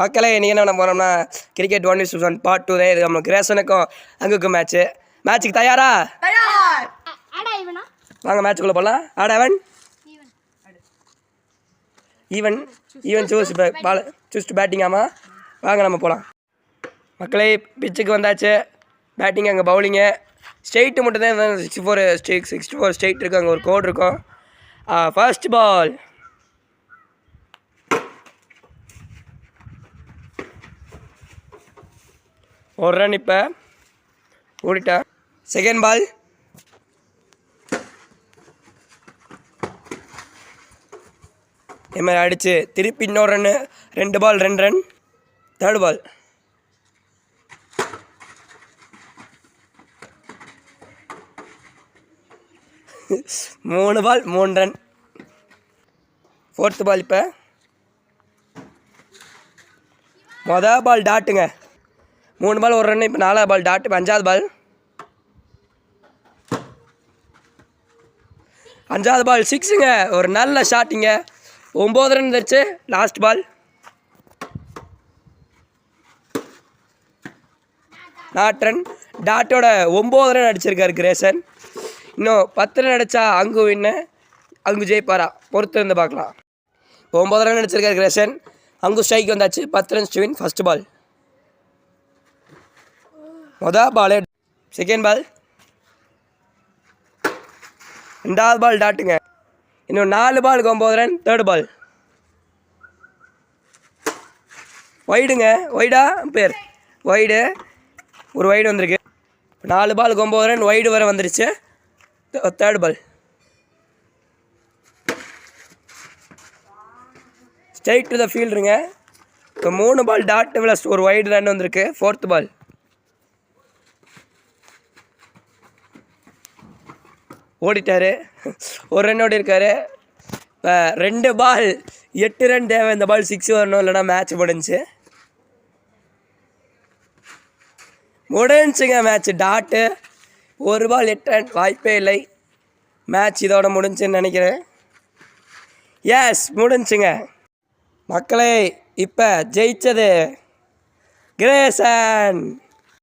மக்களே நீங்கள் என்ன பண்ண போகிறோம்னா கிரிக்கெட் 1-1 பார்ட் 2 தான் இது. நம்ம கிரேசனுக்கும் அங்குக்கும் மேட்ச்சுக்கு தயாரா? வாங்க மேட்ச்சுக்குள்ளே போகலாம். ஆடவன் ஈவன் சூஸ் பேட்டிங். ஆமாம், வாங்க நம்ம போகலாம். மக்களே பிச்சுக்கு வந்தாச்சு. பேட்டிங் அங்கே பவுலிங்கு ஸ்ட்ரெயிட்டு மட்டும் தான் 64 ஸ்ட்ரெயிட் இருக்குது. அங்கே ஒரு கோடு இருக்கும். ஃபர்ஸ்ட் பால் ஒரு ரன். இப்போ ஓடிட்டேன். செகண்ட் பால் இதுமாதிரி அடித்து திருப்பி இன்னொரு ரன்னு. 2 பால் 2 ரன். தேர்ட் பால் மூணு பால் 3 ரன். ஃபோர்த்து பால் இப்போ மொதல் பால் டாட்டுங்க. 3 பால் 1 ரன். இப்போ 4வது பால் டாட்டு. இப்போ 5வது பால். 5வது பால் 6ங்க. ஒரு நல்ல ஷாட்டிங்க. 9 ரன் இருந்துச்சு. Last ball not run. டாட்டோட 9 ரன் அடிச்சிருக்காரு கிரேசன். இன்னும் 10 ரன் அடித்தா அங்கு வின்னு. அங்கு ஜெயிப்பாரா பொறுத்து இருந்து பார்க்கலாம். 9 ரன் அடிச்சிருக்காரு கிரேசன். அங்கு ஸ்ட்ரைக் வந்தாச்சு. 10 runs to win. First ball மொதல் பால். செகண்ட் பால் 2வது பால் டாட்டுங்க. இன்னும் 4 பாலுக்கு 9 ரன். தேர்ட் பால் ஒய்டுங்க. ஒய்டா பேர் ஒய்டு. ஒரு ஒய்டு வந்திருக்கு. 4 பாலுக்கு 9 ரன். ஒய்டு வர வந்துருச்சு. Third ball straight to the ஃபீல்டுங்க. இப்போ 3 பால் டாட் ப்ளஸ் ஒரு ஒய்டு ரன் வந்திருக்கு. ஃபோர்த்து பால் ஓடிட்டார். ஒரு ரன் ஓடி இருக்காரு. இப்போ 2 பால் 8 ரன் தேவை. இந்த பால் 6 வரணும், இல்லைனா மேட்ச் முடிஞ்சுங்க. மேட்ச் டாட்டு. 1 பால் 8 ரன். வாய்ப்பே இல்லை. மேட்ச் இதோட முடிஞ்சுன்னு நினைக்கிறேன். எஸ், முடிஞ்சுங்க. மக்களே இப்போ ஜெயிச்சது கிரேசன்.